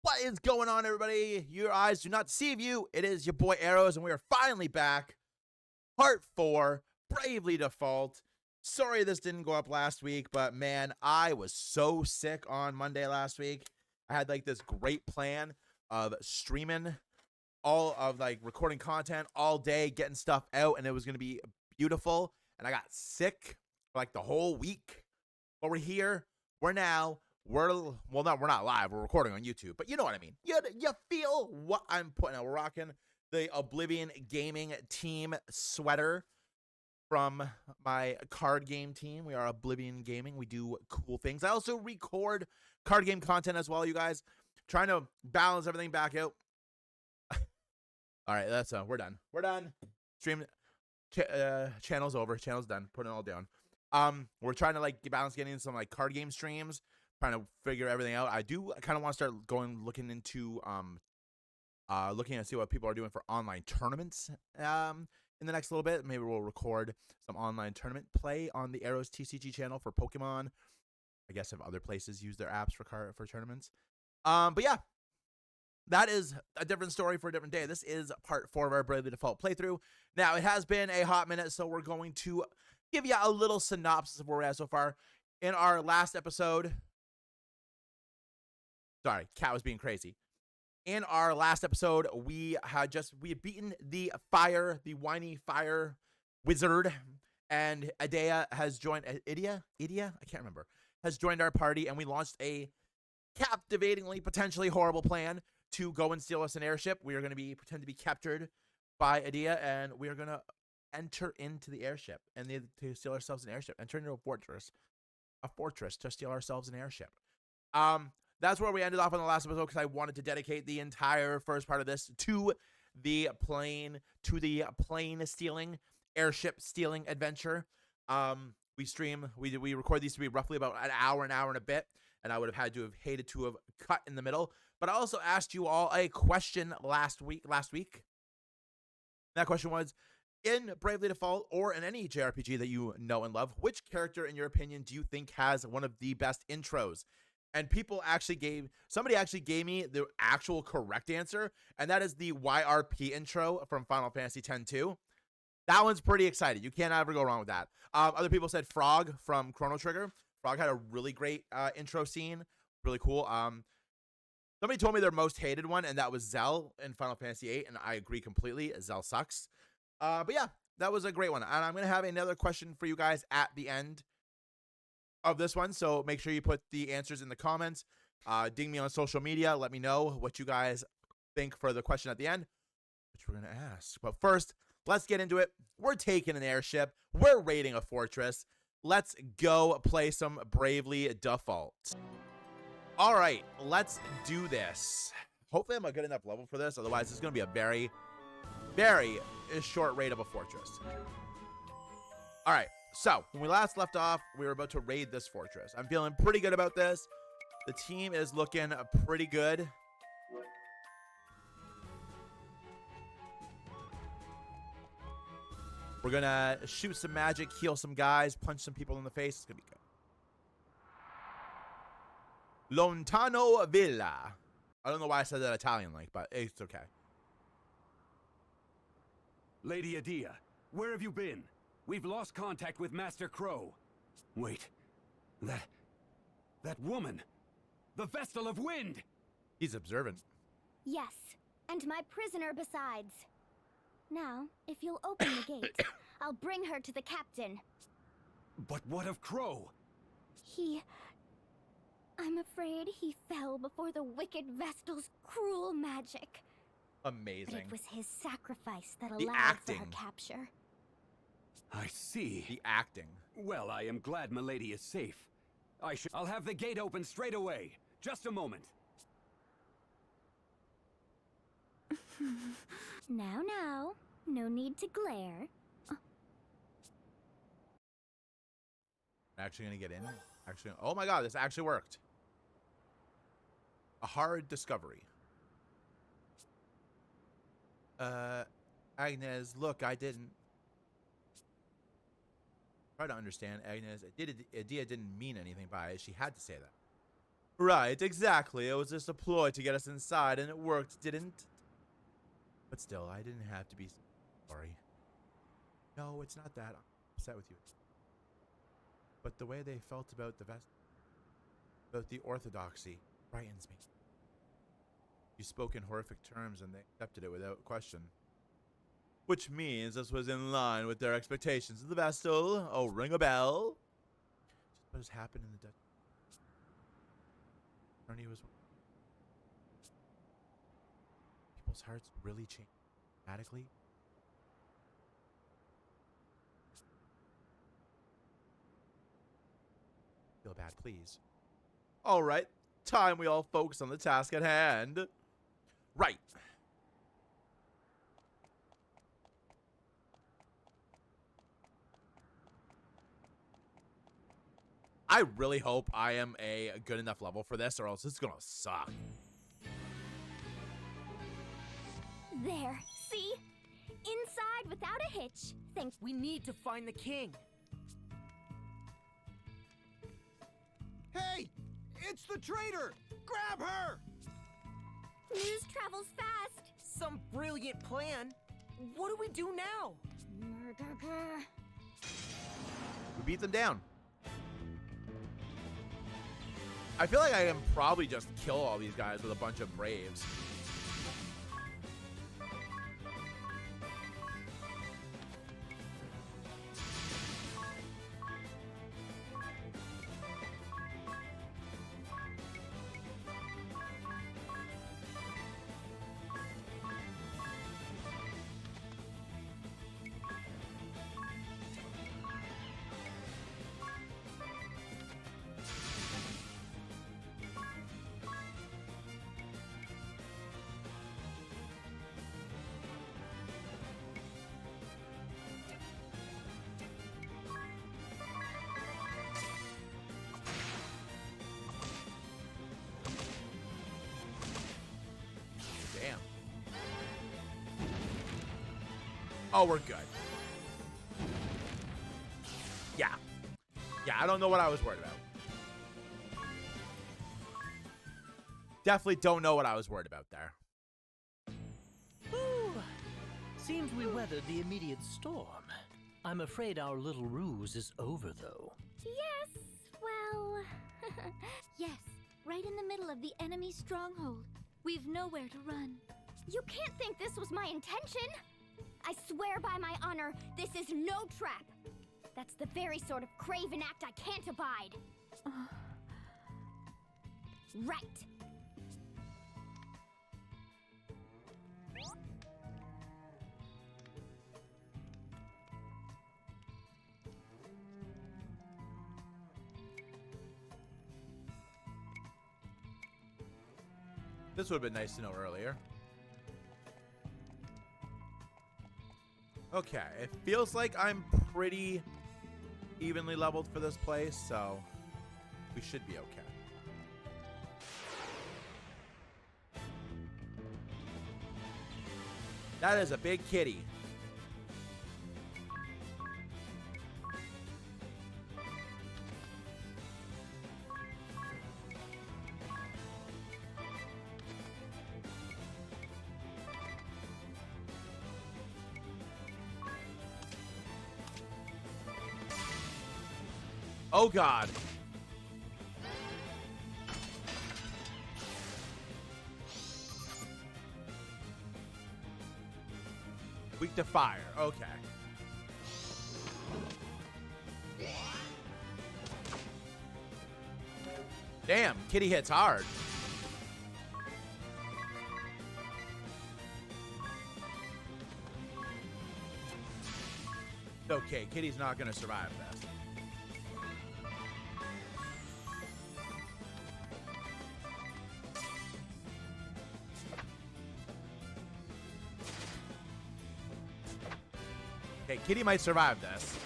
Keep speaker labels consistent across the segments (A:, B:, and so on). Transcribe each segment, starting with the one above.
A: What is going on, everybody? Your eyes do not deceive you. It is your boy Arrows, and we are finally back. Part 4, Bravely Default. Sorry this didn't go up last week, but man, I was so sick on Monday last week. I had like this great plan of streaming all of like recording content all day, getting stuff out, and it was going to be beautiful. And I got sick for like the whole week. But we're here. We're not live. We're recording on YouTube, but you know what I mean. You feel what I'm putting out. We're rocking the Oblivion Gaming team sweater from my card game team. We are Oblivion Gaming. We do cool things. I also record card game content as well, you guys. Trying to balance everything back out. All right, that's we're done. We're done. Stream channel's over. Channel's done. Putting it all down. We're trying to like balance getting some like card game streams. Trying to figure everything out. I do kind of want to start looking into looking to see what people are doing for online tournaments in the next little bit. Maybe we'll record some online tournament play on the Arrows TCG channel for Pokemon. I guess if other places use their apps for tournaments. But yeah, that is a different story for a different day. This is part 4 of our Bravely Default playthrough. Now, it has been a hot minute, so we're going to give you a little synopsis of where we're at so far. In our last episode, sorry, cat was being crazy. In our last episode, we had beaten the whiny fire wizard, and Idea has joined. Idia, I can't remember. Has joined our party, and we launched a captivatingly, potentially horrible plan to go and steal us an airship. We are going to pretend to be captured by Idea, and we are going to enter into the airship and to steal ourselves an airship. Enter into a fortress to steal ourselves an airship. That's where we ended off on the last episode because I wanted to dedicate the entire first part of this to the plane stealing, airship stealing adventure. We record these to be roughly about an hour and a bit, and I would have hated to have cut in the middle. But I also asked you all a question last week. That question was, in Bravely Default or in any JRPG that you know and love, which character, in your opinion, do you think has one of the best intros? And somebody actually gave me the actual correct answer, and that is the YRP intro from Final Fantasy X-2. That one's pretty exciting. You can't ever go wrong with that. Other people said Frog from Chrono Trigger. Frog had a really great intro scene. Really cool. Somebody told me their most hated one, and that was Zell in Final Fantasy VIII, and I agree completely. Zell sucks. But yeah, that was a great one. And I'm going to have another question for you guys at the end of this one, so make sure you put the answers in the comments. Ding me on social media. Let me know what you guys think for the question at the end, which we're going to ask. But first, let's get into it. We're taking an airship. We're raiding a fortress. Let's go play some Bravely Default. All right, let's do this. Hopefully I'm a good enough level for this. Otherwise, it's going to be a very, very short raid of a fortress. All right. So, when we last left off, we were about to raid this fortress. I'm feeling pretty good about this. The team is looking pretty good. We're going to shoot some magic, heal some guys, punch some people in the face. It's going to be good. Lontano Villa. I don't know why I said that Italian-like, but it's okay.
B: Lady Adia, where have you been? We've lost contact with Master Crow. Wait. That woman! The Vestal of Wind!
A: He's observant.
C: Yes, and my prisoner besides. Now, if you'll open the gate, I'll bring her to the captain.
B: But what of Crow?
C: I'm afraid he fell before the wicked Vestal's cruel magic.
A: Amazing.
C: But it was his sacrifice that allowed for her capture.
B: I see.
A: The acting.
B: Well, I am glad Milady is safe. I'll have the gate open straight away. Just a moment.
C: Now. No need to glare.
A: Actually gonna get in? Oh my god, this actually worked. A hard discovery. Agnes, look, I didn't. Try to understand, Agnes. Adia didn't mean anything by it. She had to say that. Right, exactly. It was just a ploy to get us inside, and it worked, didn't? But still, I didn't have to be sorry. No, it's not that. I'm upset with you. But the way they felt about about the orthodoxy, frightens me. You spoke in horrific terms, and they accepted it without question. Which means this was in line with their expectations of the Vestal. Oh, ring a bell. Just what has happened in the Dutch. Ernie was. People's hearts really change dramatically. Feel bad, please. All right, time we all focus on the task at hand. Right. I really hope I am a good enough level for this, or else it's gonna suck.
C: There, see? Inside without a hitch. Thanks.
D: We need to find the king.
B: Hey! It's the traitor! Grab her!
C: News travels fast.
D: Some brilliant plan. What do we do now?
A: We beat them down. I feel like I can probably just kill all these guys with a bunch of braves. Damn. Oh, we're good. Yeah. Yeah, I don't know what I was worried about. Definitely don't know what I was worried about there.
E: Ooh, seems we weathered the immediate storm. I'm afraid our little ruse is over, though.
C: Yes, well... yes, right in the middle of the enemy's stronghold. We've nowhere to run. You can't think this was my intention! I swear by my honor, this is no trap! That's the very sort of craven act I can't abide! Right!
A: This would have been nice to know earlier. Okay, it feels like I'm pretty evenly leveled for this place, so we should be okay. That is a big kitty. Oh God. Weak to fire. Okay. Damn, kitty hits hard. Okay, kitty's not gonna survive this. Okay, kitty might survive this.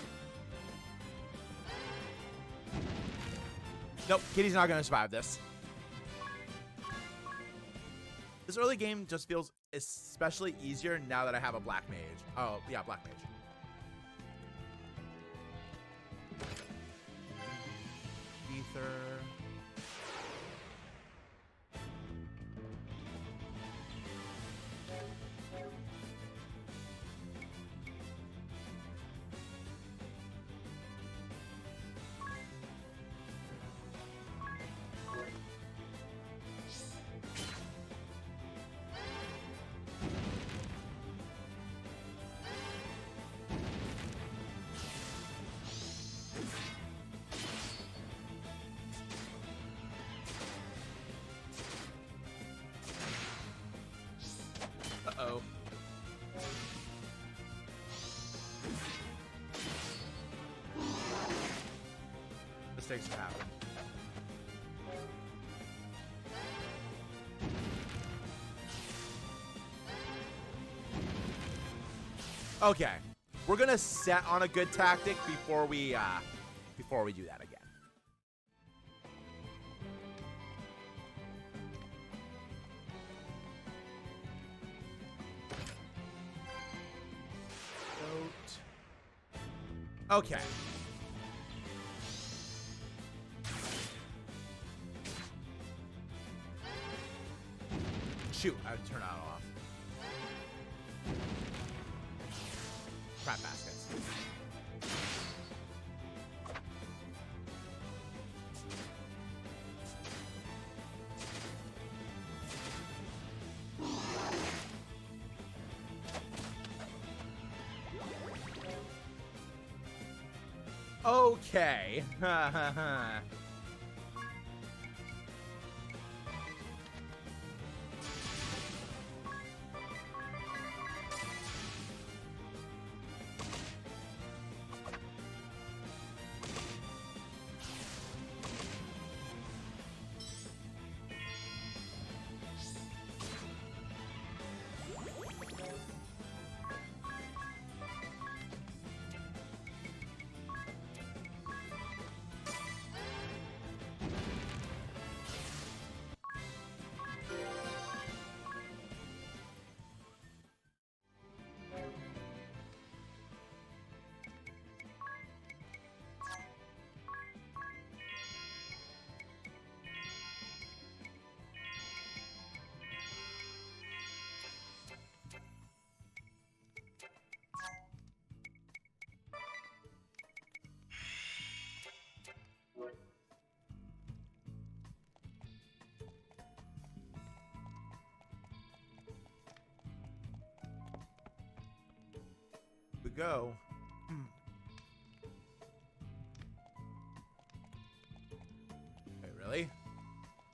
A: Nope, kitty's not gonna survive this. This early game just feels especially easier now that I have a black mage. Oh, yeah, black mage. mistakes have happened. Okay, we're gonna set on a good tactic before we do that again. Okay. Shoot, I would turn that off. Crap baskets. Okay. We go. Wait, really?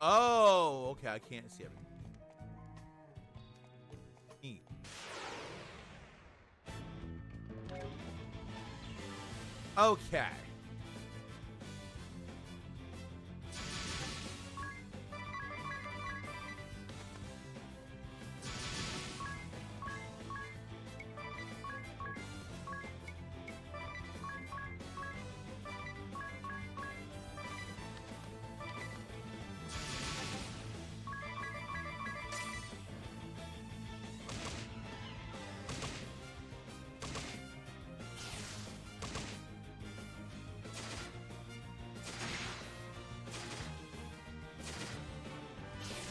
A: Oh, okay. I can't see everything. Neat. Okay.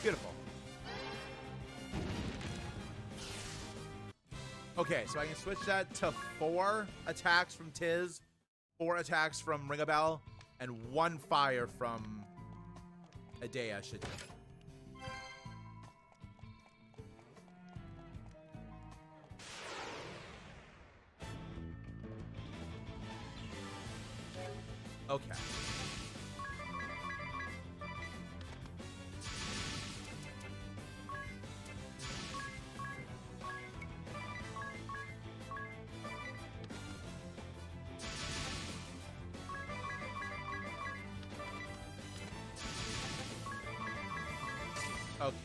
A: Beautiful. Okay, so I can switch that to 4 attacks from Tiz, 4 attacks from Ring a Bell, and 1 fire from Adea should do. Okay. Okay.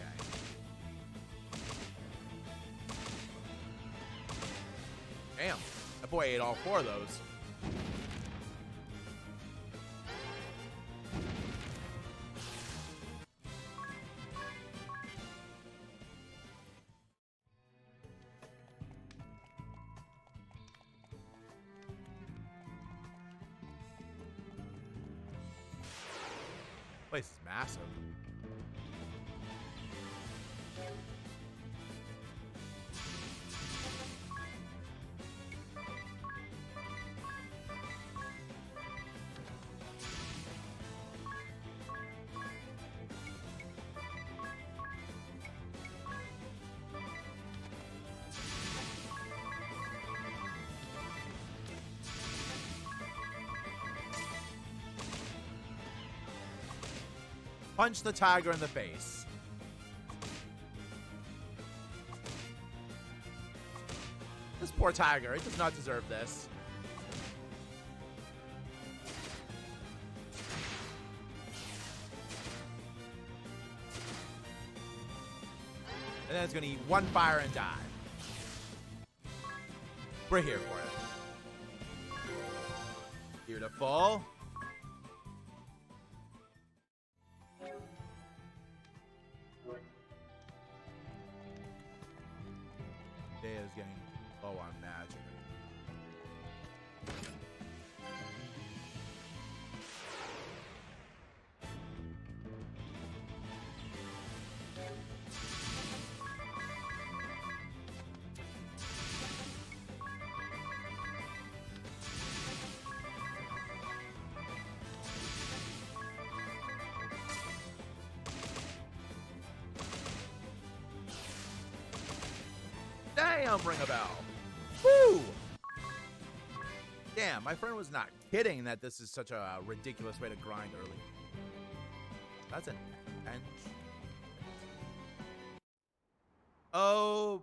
A: Damn. That boy ate all 4 of those. Place is massive. Punch the tiger in the face. This poor tiger, it does not deserve this. And then it's gonna eat one fire and die. We're here for it. Beautiful. Day is getting low on magic. Damn, ring a bell. Woo! Damn, my friend was not kidding that this is such a ridiculous way to grind early. That's an bench. Oh.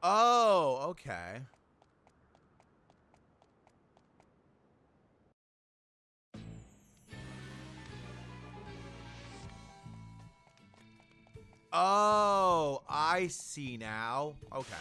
A: Oh, okay. Oh, I see now. Okay.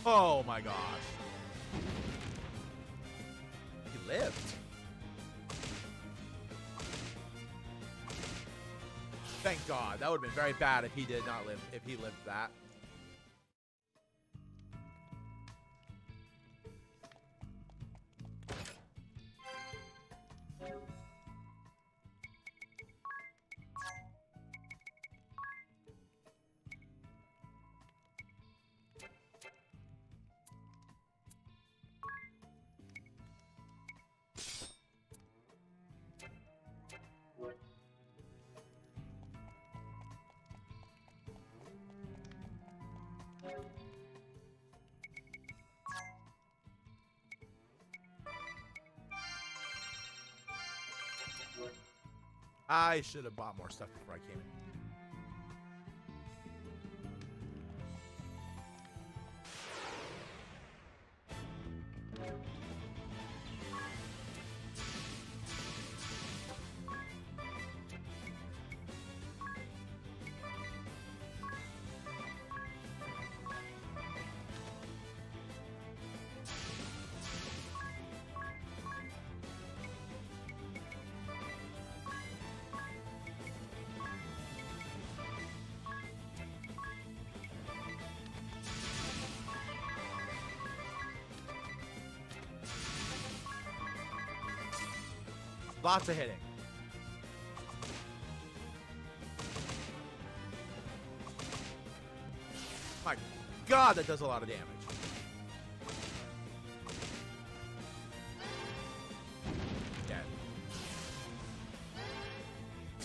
A: Oh my gosh. He lived. Thank God. That would have been very bad if he did not live, if he lived that. I should have bought more stuff before I came in. Lots of hitting. My God, that does a lot of damage. Dead.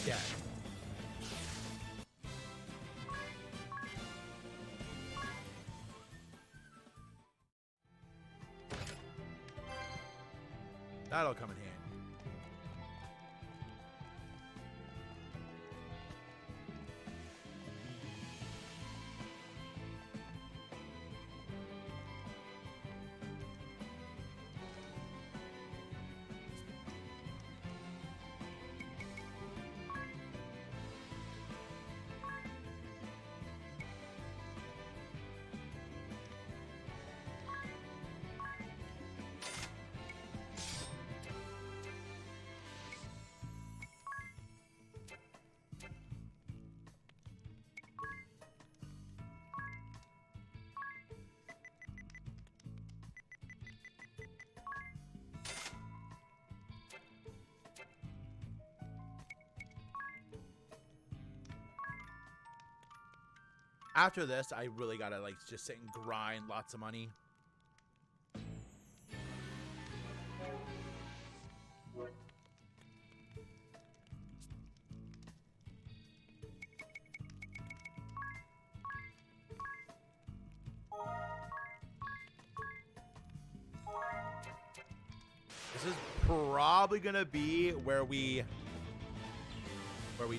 A: Dead. That'll come in handy. After this, I really gotta like just sit and grind lots of money. probably gonna be where we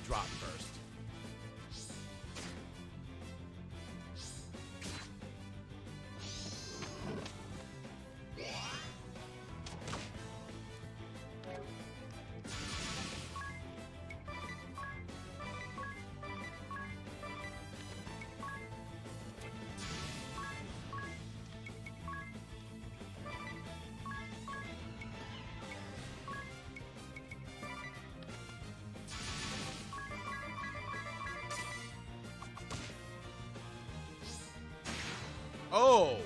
A: drop first. Oh!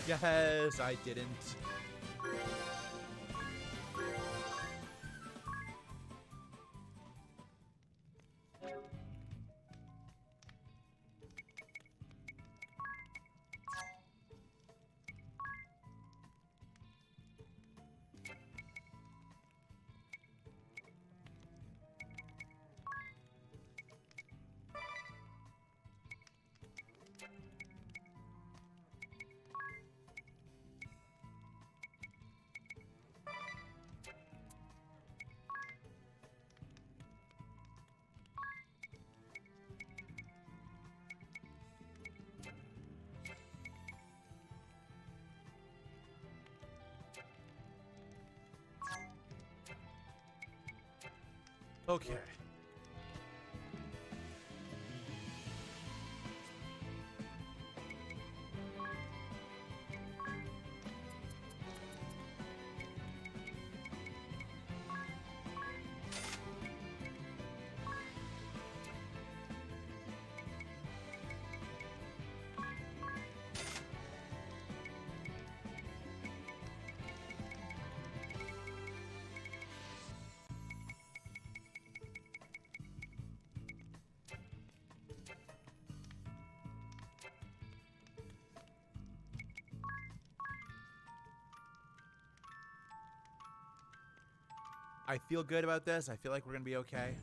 A: Yes, I didn't. Okay. I feel good about this. I feel like we're gonna be okay.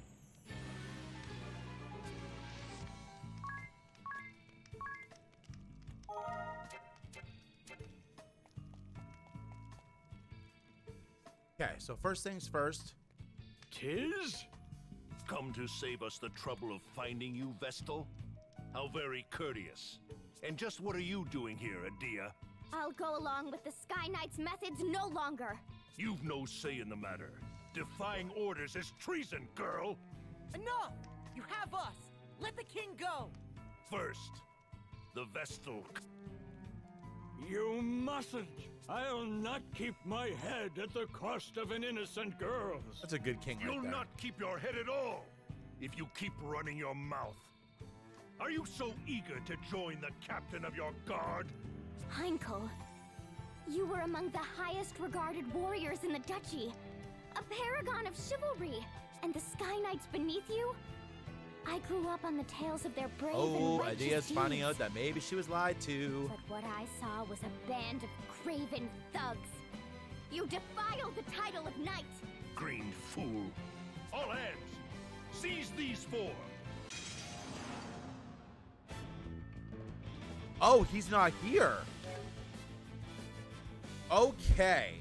A: Okay, so first things first.
F: Tis? Come to save us the trouble of finding you, Vestal? How very courteous. And just what are you doing here, Adia?
C: I'll go along with the Sky Knight's methods no longer.
F: You've no say in the matter. Defying orders is treason, girl!
D: Enough! You have us! Let the king go!
F: First, the Vestal.
G: You mustn't! I'll not keep my head at the cost of an innocent girl.
A: That's a good king right
F: You'll
A: there.
F: not keep your head at all if you keep running your mouth. Are you so eager to join the captain of your guard?
C: Heinkel, you were among the highest regarded warriors in the duchy. A paragon of chivalry. And the Sky Knights beneath you? I grew up on the tales of their brave and righteous
A: Adia's finding
C: deeds.
A: out that maybe she was lied to.
C: But what I saw was a band of craven thugs. You defiled the title of knight.
F: Green fool. All hands, seize these four.
A: Oh, he's not here. Okay.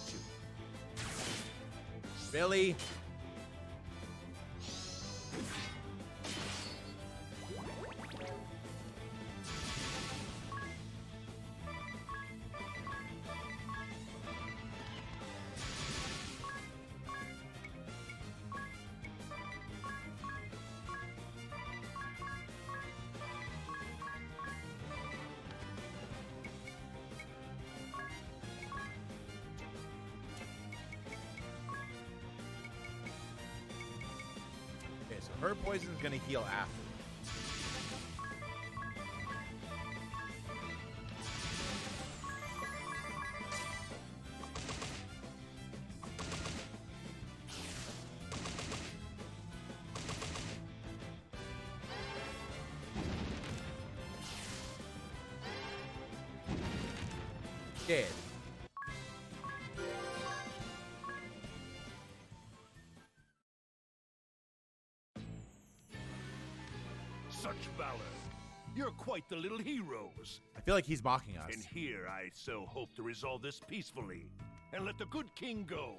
A: Shoot. Really? Okay, so her poison's gonna heal after. Dead.
F: Such valor. You're quite the little heroes.
A: I feel like he's mocking us.
F: And here I so hope to resolve this peacefully and let the good king go.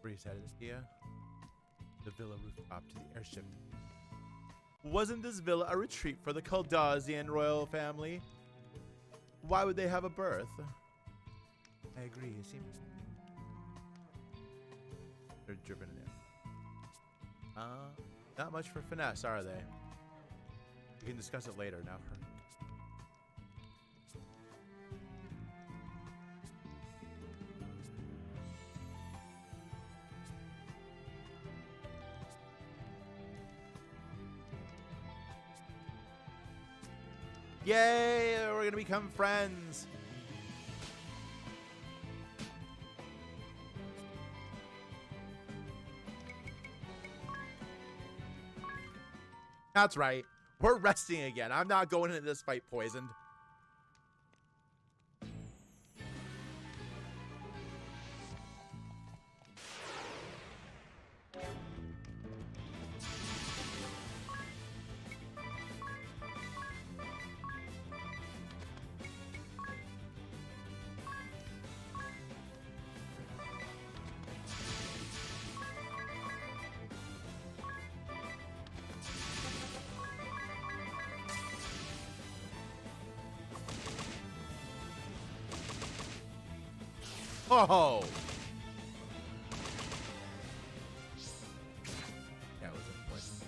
A: Breeze headed here. The villa rooftop to the airship. Wasn't this villa a retreat for the Kaldazian royal family? Why would they have a berth? I agree. It seems they're driven in. Not much for finesse, are they? We can discuss it later. Now, yay! We're gonna become friends. That's right. We're resting again. I'm not going into this fight poisoned. Oh! That was important.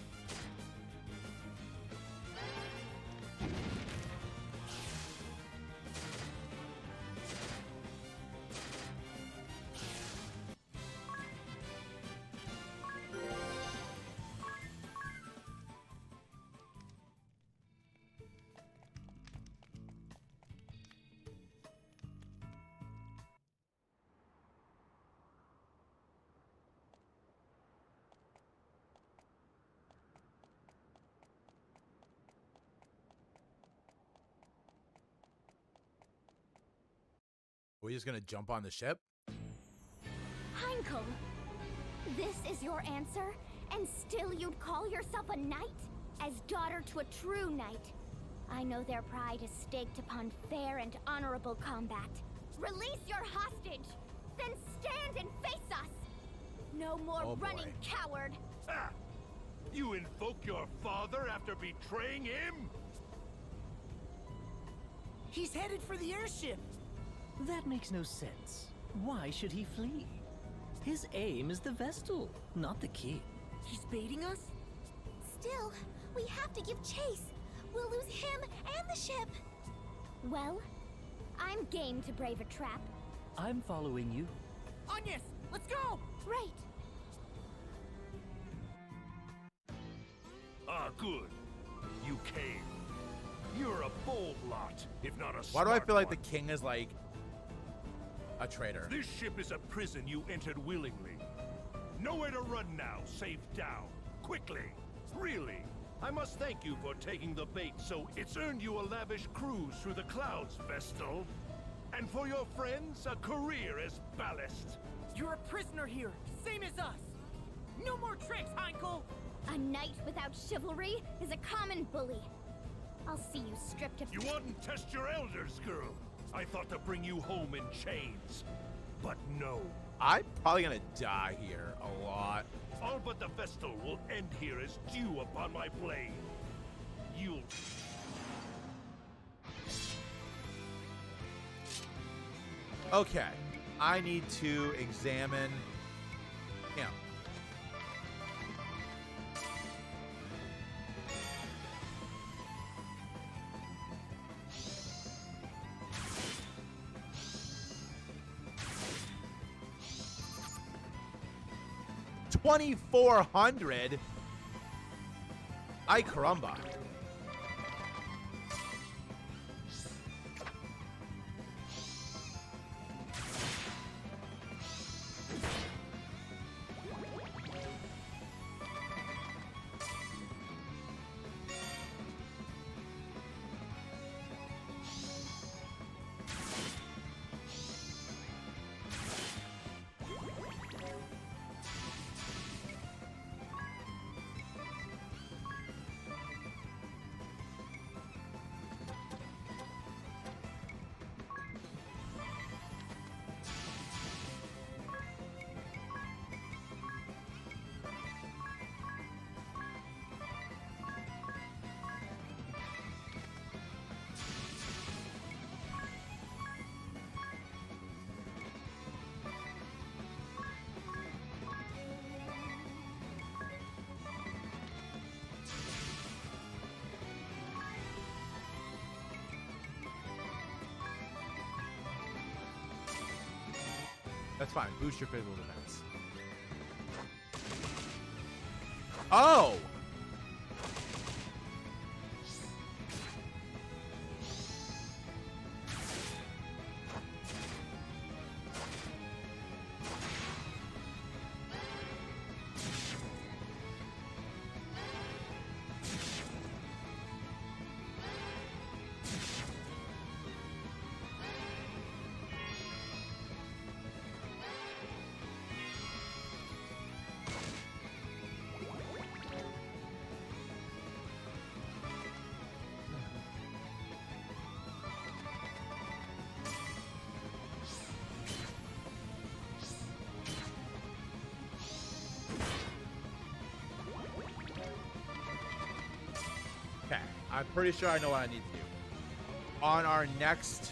A: We're just gonna jump on the ship?
C: Heinkel, this is your answer? And still you'd call yourself a knight? As daughter to a true knight, I know their pride is staked upon fair and honorable combat. Release your hostage, then stand and face us! No more
A: Oh, boy.
C: running, coward!
F: Ah! You invoke your father after betraying him?
D: He's headed for the airship.
E: That makes no sense. Why should he flee? His aim is the Vestal, not the king.
D: He's baiting us?
C: Still, we have to give chase. We'll lose him and the ship. Well, I'm game to brave a trap.
E: I'm following you.
D: Agnes, let's go!
C: Right.
F: Ah, good. You came. You're a bold lot, if not a
A: Why do I
F: smart
A: feel like
F: one.
A: the king is like a traitor?
F: This ship is a prison you entered willingly. Nowhere to run now, save down. Quickly. Really. I must thank you for taking the bait, so it's earned you a lavish cruise through the clouds, Vestal. And for your friends, a career as ballast.
D: You're a prisoner here, same as us. No more tricks, Heinkel!
C: A knight without chivalry is a common bully. I'll see you stripped of—
F: You wouldn't test your elders, girl. I thought to bring you home in chains. But no.
A: I'm probably gonna die here a lot.
F: All but the Vestal will end here as dew upon my blade. You'll...
A: Okay, I need to examine him. $2,400. Ay caramba. That's fine. Boost your physical defense. Oh! Okay, I'm pretty sure I know what I need to do. On our next,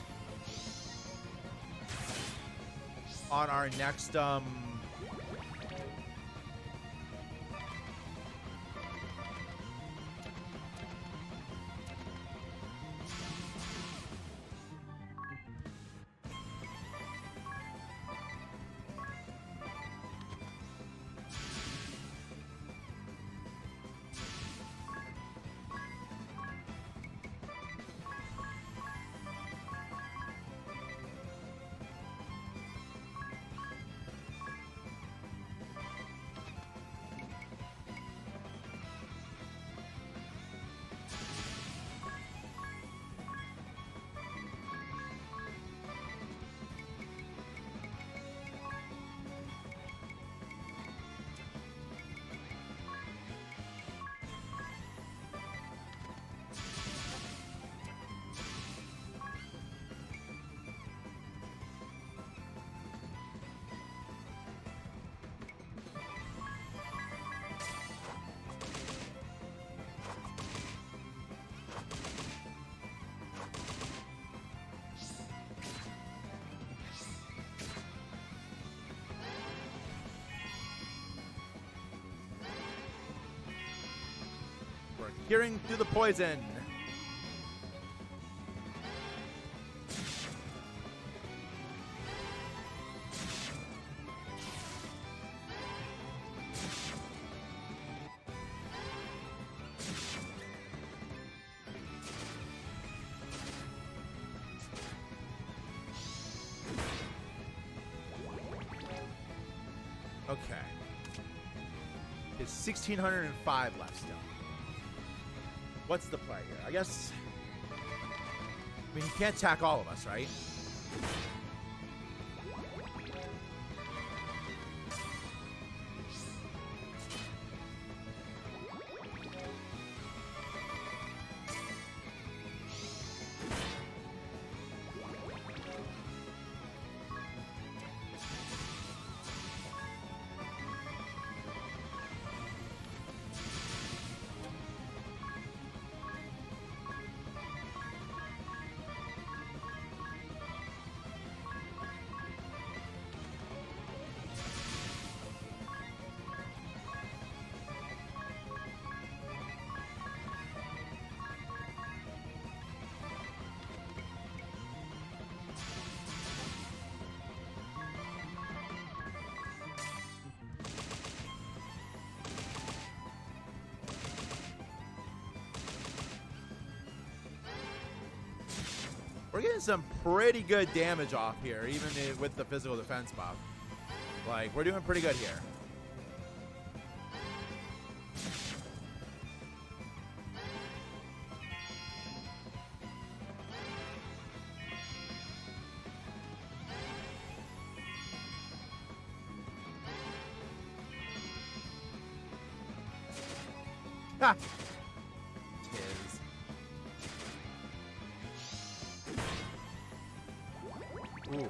A: we're hearing through the poison. Okay. There's 1,605 left still. What's the play here? I guess... I mean, he can't attack all of us, right? We're getting some pretty good damage off here, even with the physical defense buff. Like, we're doing pretty good here. Ha! Tis. Ooh.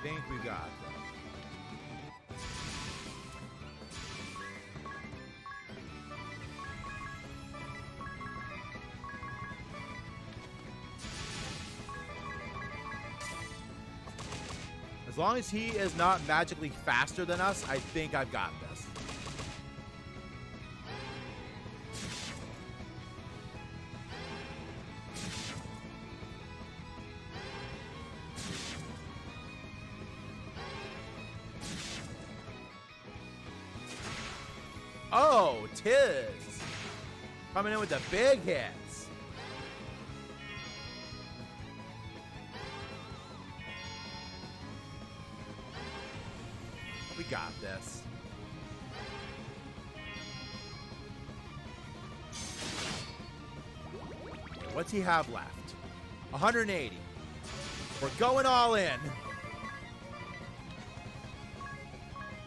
A: think we got them. As long as he is not magically faster than us, I think I've got this. Oh, Tiz. Coming in with the big hits. We got this. What's he have left? 180. We're going all in.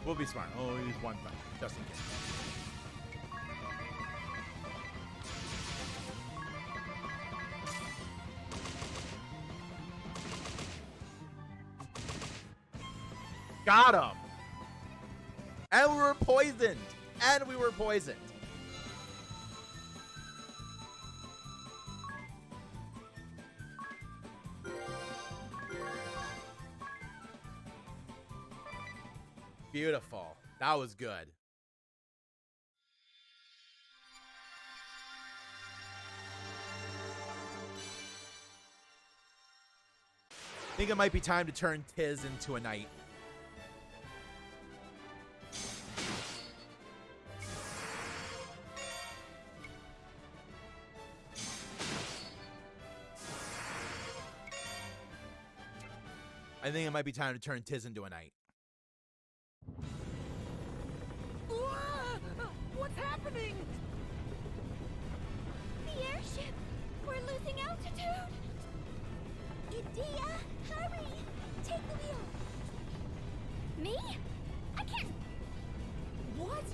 A: We'll be smart. Oh, use one thing, just in case. Got him. And we were poisoned. And we were poisoned. Beautiful. That was good. I think it might be time to turn Tiz into a knight. I think it might be time to turn Tiz into a knight.
D: What's happening?
C: The airship! We're losing altitude! Idea, hurry! Take the wheel! Me? I can't...
D: What?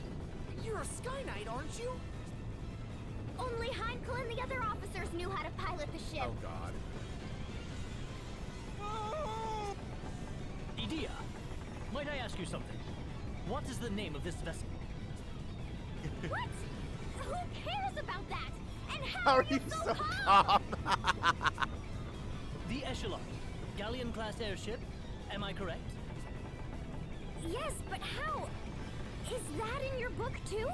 D: You're a Sky Knight, aren't you?
C: Only Heinkel and the other officers knew how to pilot the ship.
A: Oh, God.
E: Idea, might I ask you something? What is the name of this vessel?
C: What? Who cares about that? And
A: How
C: how
A: are
C: are
A: you
C: you so
A: so
C: calm?
A: calm?
E: The Echelon, galleon-class airship. Am I correct?
C: Yes, but how? Is that in your book too?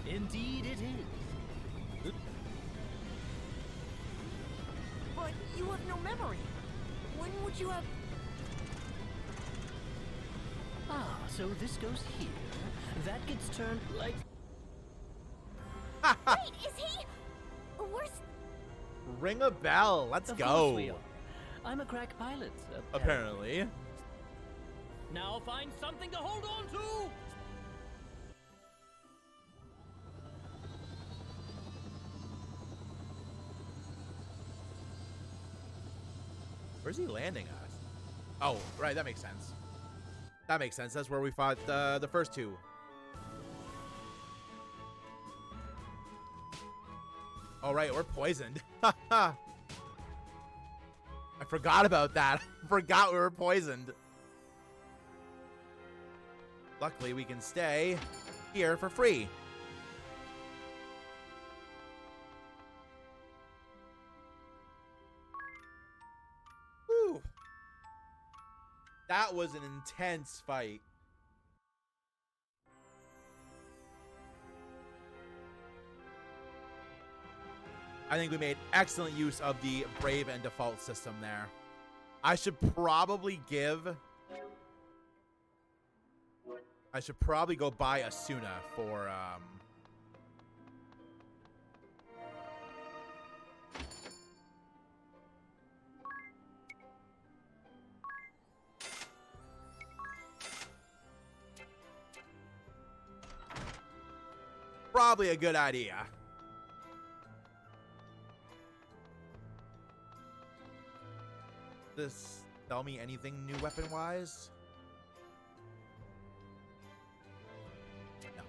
E: Indeed, it is.
D: But you have no memory. When would you have...
E: Ah, so this goes here. That gets turned like...
C: Wait, is he? We're...
A: Ring a bell. Let's
E: Of
A: go.
E: course we are. I'm a crack pilot.
A: Apparently.
E: Now find something to hold on to!
A: Where's he landing us? Oh, right. That makes sense. That makes sense. That's where we fought the first two. All right, we're poisoned. I forgot about that. Forgot we were poisoned. Luckily, we can stay here for free. Whew. That was an intense fight. I think we made excellent use of the Brave and Default system there. I should probably go buy Asuna for, probably a good idea. This tell me anything new weapon-wise? No.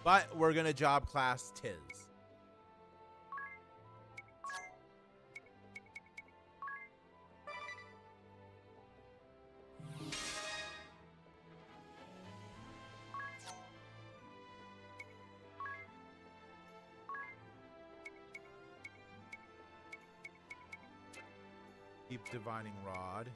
A: But we're gonna job class Tiz. Deep divining rod.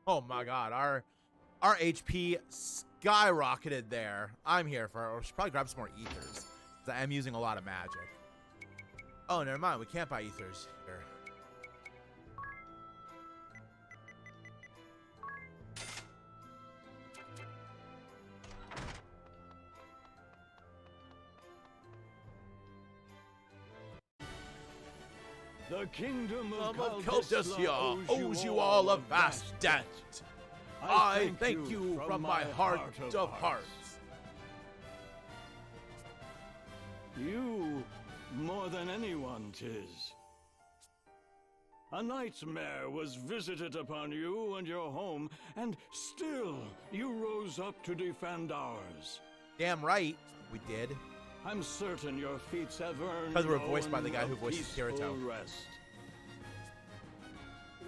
A: Oh my god, our HP skyrocketed there. I'm here for. I should probably grab some more ethers. I'm using a lot of magic. Oh, never mind. We can't buy ethers here.
G: The kingdom of
A: Caldessia owes you all a vast debt. I thank you from my heart of hearts.
G: You, more than anyone, 'tis. A nightmare was visited upon you and your home, and still you rose up to defend ours.
A: Damn right, we did.
G: I'm certain your feats have earned
A: Because we're voiced by the guy
G: Owen
A: who
G: a
A: voices
G: peaceful
A: Kirito.
G: rest.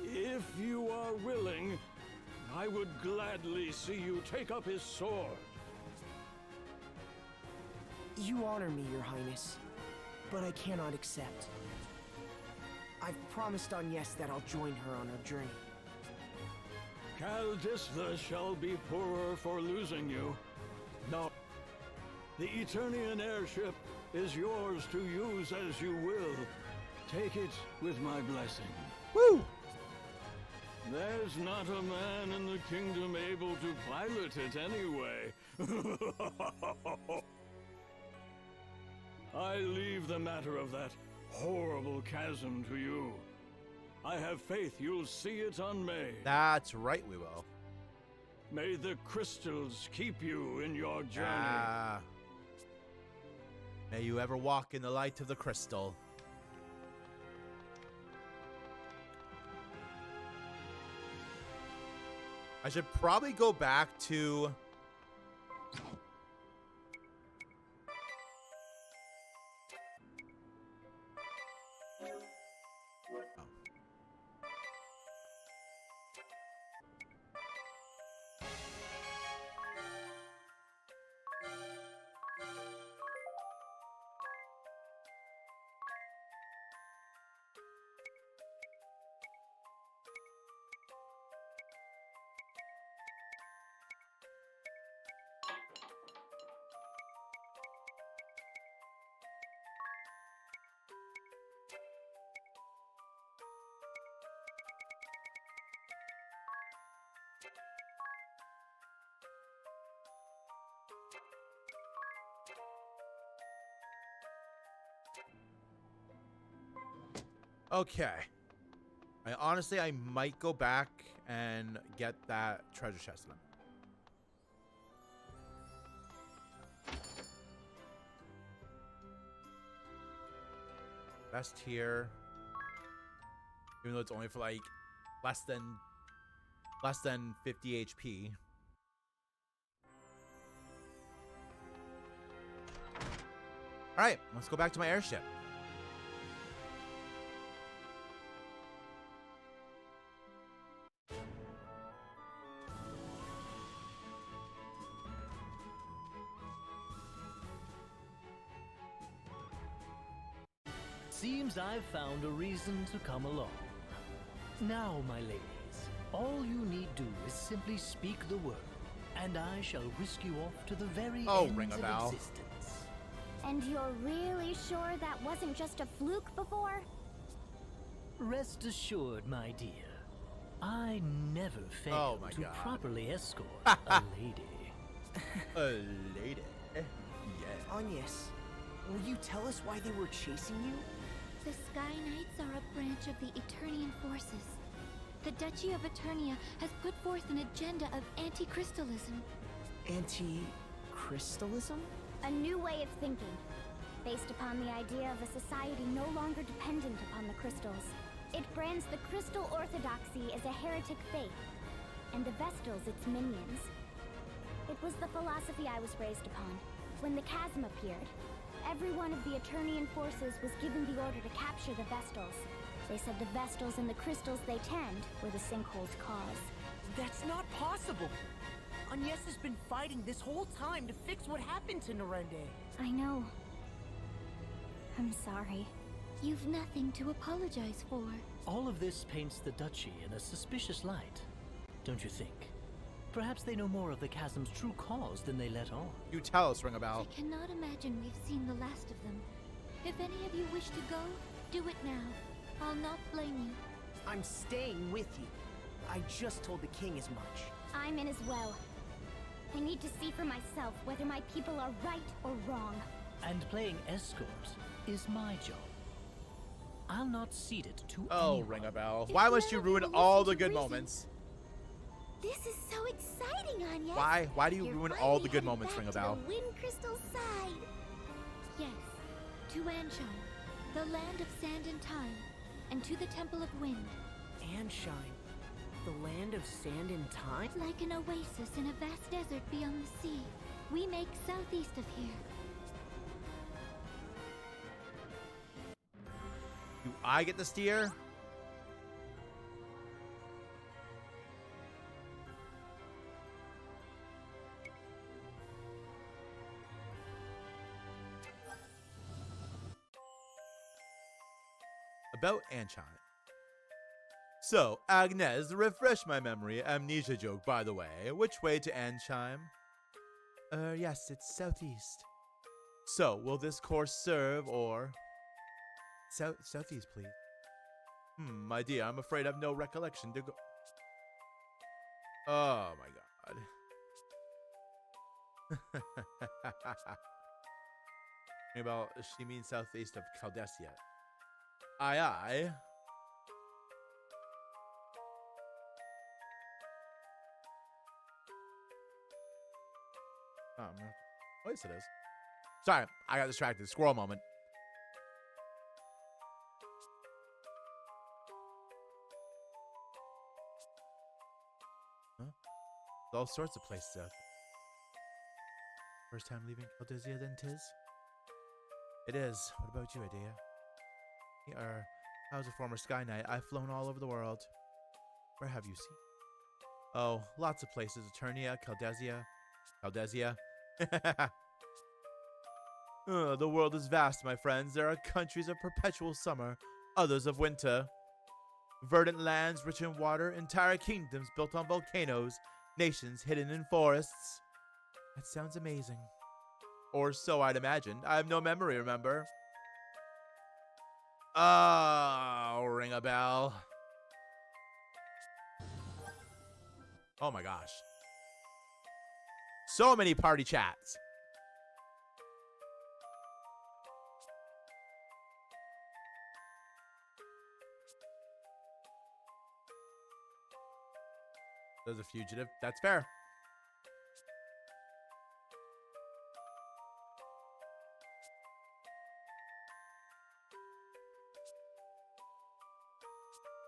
G: If you are willing, I would gladly see you take up his sword.
D: You honor me, Your Highness, but I cannot accept. I've promised Agnes that I'll join her on her journey.
G: Caldessia shall be poorer for losing you. No. The Eternian airship is yours to use as you will. Take it with my blessing.
A: Woo!
G: There's not a man in the kingdom able to pilot it anyway. I leave the matter of that horrible chasm to you. I have faith you'll see it unmade.
A: That's right, we will.
G: May the crystals keep you in your journey.
A: May you ever walk in the light of the crystal. I should probably go back to... Okay. I might go back and get that treasure chest then. Best here. Even though it's only for like less than 50 HP. All right, let's go back to my airship.
E: Seems I've found a reason to come along. Now, my ladies, all you need do is simply speak the word, and I shall whisk you off to the very
A: ring
E: ends
A: a
E: of
A: bell.
E: existence.
C: And you're really sure that wasn't just a fluke before?
E: Rest assured, my dear, I never
A: Oh
E: fail
A: my
E: to
A: God.
E: properly escort a lady.
A: A lady. Yeah.
D: Agnes, will you tell us why they were chasing you?
C: The Sky Knights are a branch of the Eternian forces. The Duchy of Eternia has put forth an agenda of anti-crystalism.
D: Anti-crystalism?
C: A new way of thinking, based upon the idea of a society no longer dependent upon the crystals. It brands the crystal orthodoxy as a heretic faith, and the Vestals its minions. It was the philosophy I was raised upon. When the chasm appeared, every one of the Eternian forces was given the order to capture the Vestals. They said the Vestals and the crystals they tend were the sinkhole's cause.
D: That's not possible! Agnes has been fighting this whole time to fix what happened to Narende.
C: I know. I'm sorry. You've nothing to apologize for.
E: All of this paints the Duchy in a suspicious light, don't you think? Perhaps they know more of the chasm's true cause than they let on.
A: You tell us, Ring a Bell.
C: I cannot imagine we've seen the last of them. If any of you wish to go, do it now. I'll not blame you.
D: I'm staying with you. I just told the king as much.
C: I'm in as well. I need to see for myself whether my people are right or wrong.
E: And playing escort is my job. I'll not cede it to
A: Oh,
E: anyone.
A: Ring a Bell.
C: If
A: Why must
C: none
A: you
C: of you
A: ruin
C: will
A: all
C: listen
A: the
C: to
A: good
C: reason-
A: moments?
C: This is so exciting, Anya.
A: Why do you
C: You're
A: ruin all the
C: finally
A: good
C: headed
A: moments,
C: back
A: Ring a
C: to
A: Bell?
C: the Wind Crystal side. Yes, to Anshine, the land of sand and time, and to the Temple of Wind.
D: Anshine, the land of sand and time?
C: Like an oasis in a vast desert beyond the sea, we make southeast of here.
A: Do I get the steer? About Anshine. So, Agnes, refresh my memory. Amnesia joke, by the way. Which way to Anshine? Yes, it's southeast. So, will this course serve, or... Southeast, please. My dear, I'm afraid I've no recollection to go... Oh, my God. About, she means southeast of Caldesia. Aye, aye. Oh, yes, it is. Sorry, I got distracted. Squirrel moment. Huh? There's all sorts of places out there. First time leaving Caldesia, then 'tis? It is. What about you, Adea? I was a former Sky Knight. I've flown all over the world. Where have you seen? Oh, lots of places. Eternia, Caldesia. The world is vast, my friends. There are countries of perpetual summer, others of winter. Verdant lands rich in water, entire kingdoms built on volcanoes, nations hidden in forests. That sounds amazing. Or so I'd imagine. I have no memory, remember? Oh, ring a bell. Oh my gosh. So many party chats. There's a fugitive. That's fair.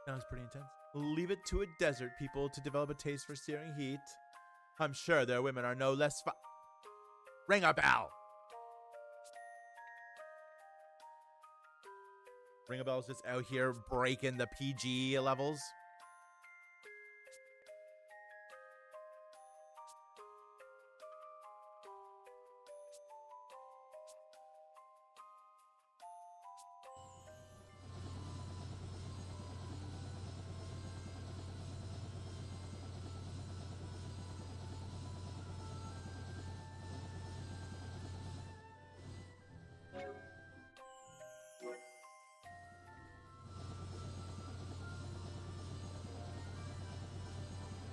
A: Sounds pretty intense. Leave it to a desert people to develop a taste for searing heat. I'm sure their women are no less Ring a bell! Ring a bell's just out here breaking the PG levels.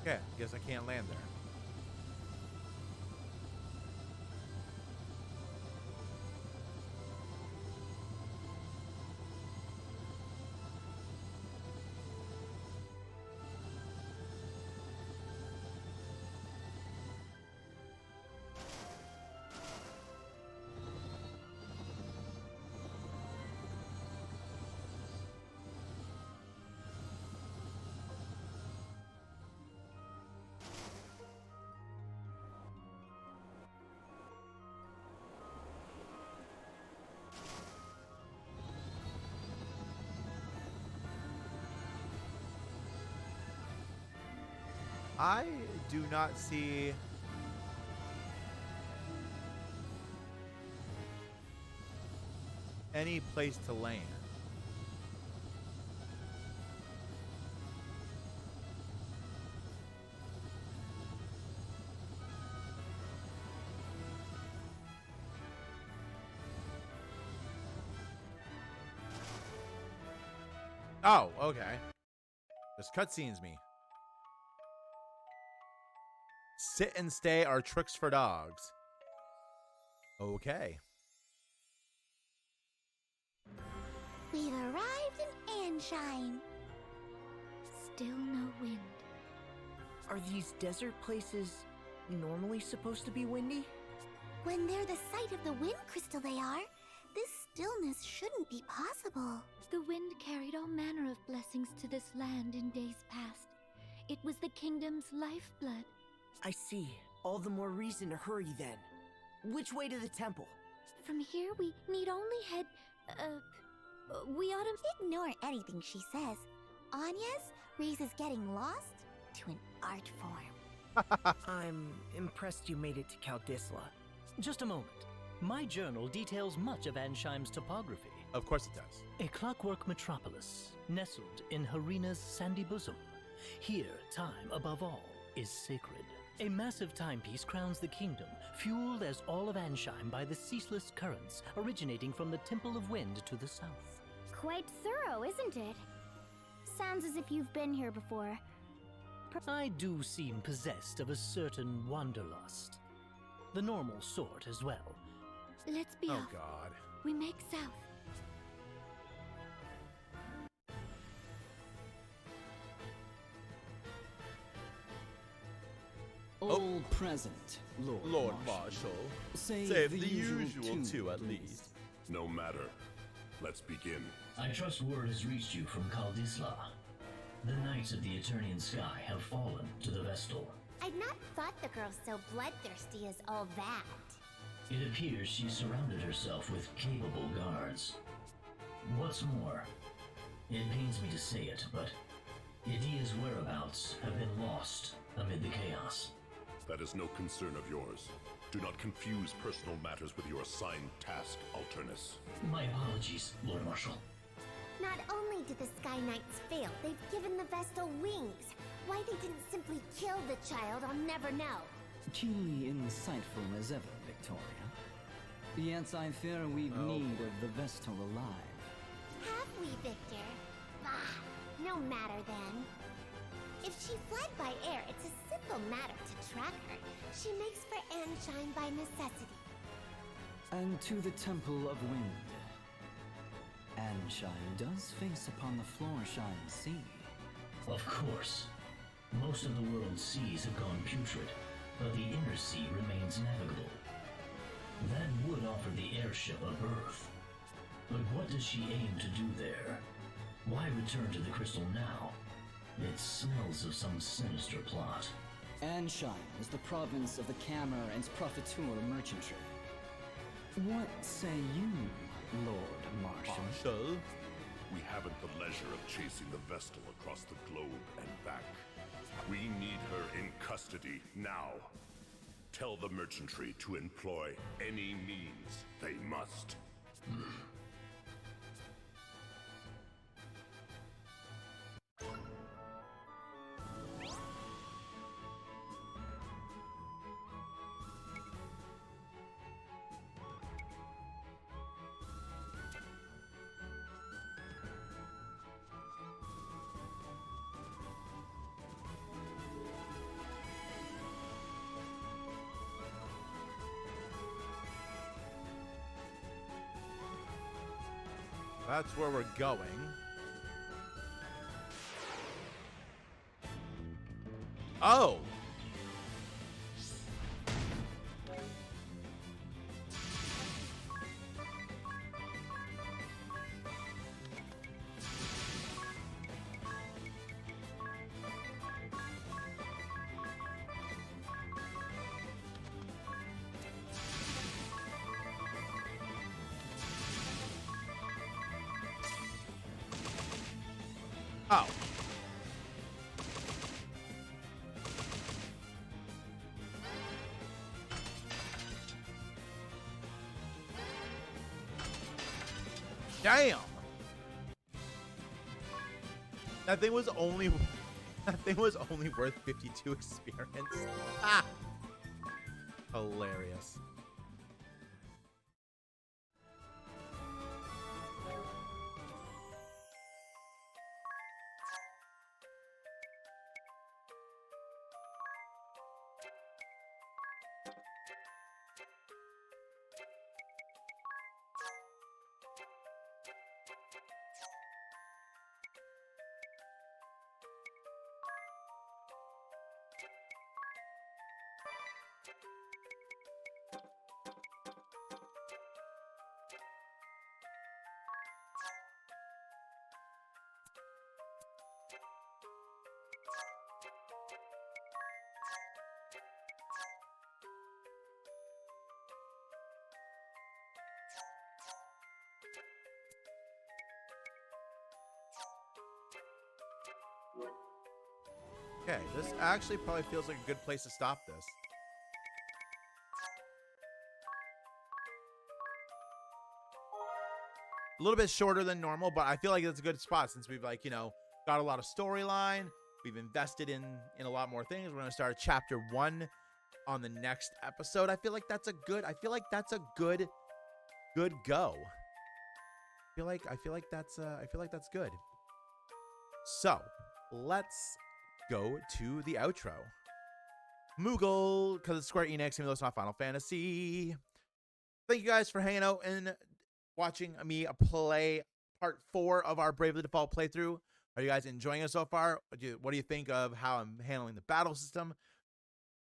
A: Okay, guess I can't land there. I do not see any place to land. Oh, okay. This cutscenes me. Sit and stay are tricks for dogs. Okay.
C: We've arrived in Anshine. Still no wind.
D: Are these desert places normally supposed to be windy?
C: When they're the site of the wind crystal they are, this stillness shouldn't be possible. The wind carried all manner of blessings to this land in days past. It was the kingdom's lifeblood.
D: I see. All the more reason to hurry then. Which way to the temple?
C: From here, we need only head, we ought to ignore anything she says. Anya's raises getting lost to an art form.
D: I'm impressed you made it to Kaldisla.
E: Just a moment. My journal details much of Ansheim's topography.
A: Of course it does.
E: A clockwork metropolis, nestled in Harina's sandy bosom. Here, time, above all, is sacred. A massive timepiece crowns the kingdom, fueled as all of Ansheim by the ceaseless currents originating from the Temple of Wind to the south.
C: Quite thorough, isn't it? Sounds as if you've been here before.
E: I do seem possessed of a certain wanderlust. The normal sort as well.
C: Let's be
A: Oh
C: off.
A: God.
C: We make south.
H: All present, Lord,
A: Lord
H: Marshal.
A: Marshal.
H: Save
A: the usual two at
H: please.
A: least.
F: No matter. Let's begin.
I: I trust word has reached you from Kaldisla. The Knights of the Eternian Sky have fallen to the Vestal.
C: I'd not thought the girl so bloodthirsty as all that.
I: It appears she surrounded herself with capable guards. What's more, it pains me to say it, but Idia's whereabouts have been lost amid the chaos.
F: That is no concern of yours. Do not confuse personal matters with your assigned task, Alternus.
I: My apologies, Lord Marshal.
C: Not only did the Sky Knights fail, they've given the Vestal wings. Why they didn't simply kill the child, I'll never know.
H: Keenly insightful as ever, Victoria. Yet I fear we've need of the Vestal alive.
C: Have we, Victor? Ah, no matter then. If she fled by air, it's a simple matter to track her. She makes for Anshine by necessity.
H: And to the Temple of Wind. Anshine does face upon the Floorshine Sea.
I: Of course. Most of the world's seas have gone putrid, but the inner sea remains navigable. That would offer the airship a berth. But what does she aim to do there? Why return to the crystal now? It smells of some sinister plot.
H: Anshine is the province of the Cammer and Profiteur merchantry. What say you, Lord Marshal?
A: Marshal.
F: We haven't the leisure of chasing the Vestal across the globe and back. We need her in custody now. Tell the merchantry to employ any means they must.
A: That's where we're going. Oh! Oh. Damn. That thing was only worth 52 experience. Ah. Hilarious. Okay, this actually probably feels like a good place to stop this. A little bit shorter than normal, but I feel like it's a good spot since we've, like, you know, got a lot of storyline. We've invested in a lot more things. We're gonna start chapter 1 on the next episode. I feel like that's a good go. I feel like that's good. So let's go to the outro. Moogle, because it's Square Enix, even though it's not Final Fantasy. Thank you guys for hanging out and watching me play part 4 of our Bravely Default playthrough. Are you guys enjoying it so far? What do you think of how I'm handling the battle system?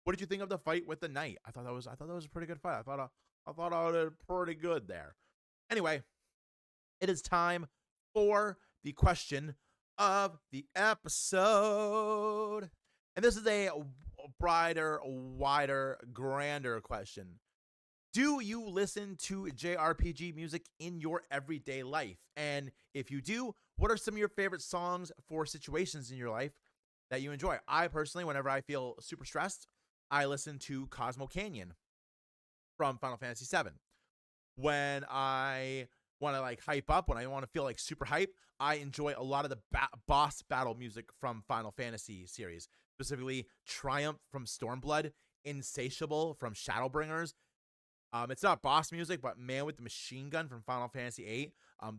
A: What did you think of the fight with the knight? I thought that was a pretty good fight. I thought I did pretty good there. Anyway, it is time for the question of the episode. And this is a brighter, wider, grander question. Do you listen to JRPG music in your everyday life? And if you do, what are some of your favorite songs for situations in your life that you enjoy? I personally, whenever I feel super stressed, I listen to Cosmo Canyon from Final Fantasy VII. When I want to like hype up, when I want to feel like super hype, I enjoy a lot of the boss battle music from Final Fantasy series, specifically Triumph from Stormblood, Insatiable from Shadowbringers. It's not boss music, but Man with the Machine Gun from Final Fantasy VIII.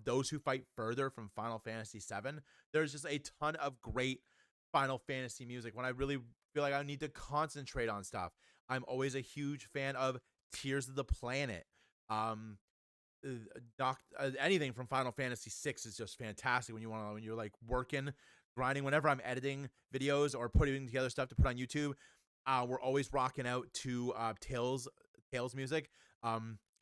A: Those Who Fight Further from Final Fantasy VII. There's just a ton of great Final Fantasy music. When I really feel like I need to concentrate on stuff, I'm always a huge fan of Tears of the Planet. Anything from Final Fantasy VI is just fantastic when you're like working, grinding. Whenever I'm editing videos or putting together stuff to put on YouTube, we're always rocking out to Tales music.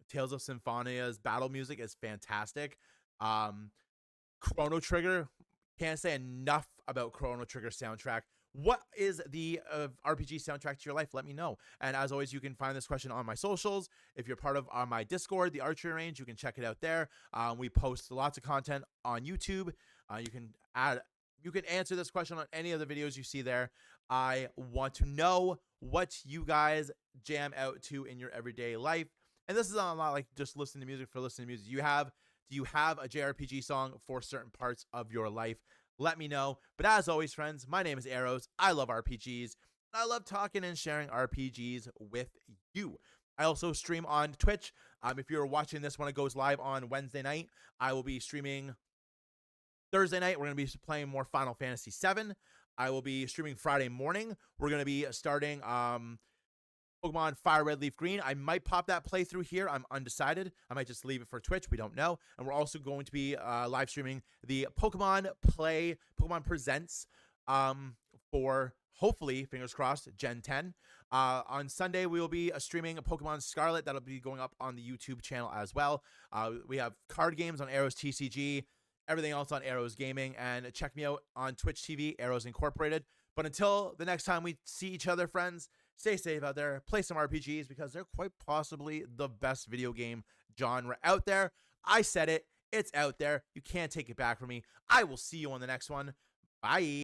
A: Tales of Symphonia's battle music is fantastic. Chrono Trigger, can't say enough about Chrono Trigger soundtrack. What is the RPG soundtrack to your life? Let me know. And as always, you can find this question on my socials. If you're part of my Discord, the Archery Range, you can check it out there. We post lots of content on YouTube. You can answer this question on any of the videos you see there. I want to know what you guys jam out to in your everyday life. And this is not like just listening to music for listening to music. Do you have a JRPG song for certain parts of your life? Let me know. But as always, friends, my name is Arrows. I love RPGs. I love talking and sharing RPGs with you. I also stream on Twitch. If you're watching this when it goes live on Wednesday night, I will be streaming Thursday night. We're going to be playing more Final Fantasy VII. I will be streaming Friday morning. We're going to be starting Pokemon Fire Red Leaf Green. I might pop that playthrough here. I'm undecided. I might just leave it for Twitch. We don't know. And we're also going to be live streaming the Pokemon Presents for hopefully, fingers crossed, Gen 10. On Sunday, we will be streaming a Pokemon Scarlet. That'll be going up on the YouTube channel as well. We have card games on Arrows TCG, everything else on Arrows Gaming, and check me out on Twitch TV, Arrows Incorporated. But until the next time we see each other, friends, stay safe out there, play some RPGs because they're quite possibly the best video game genre out there. I said it, it's out there. You can't take it back from me. I will see you on the next one. Bye.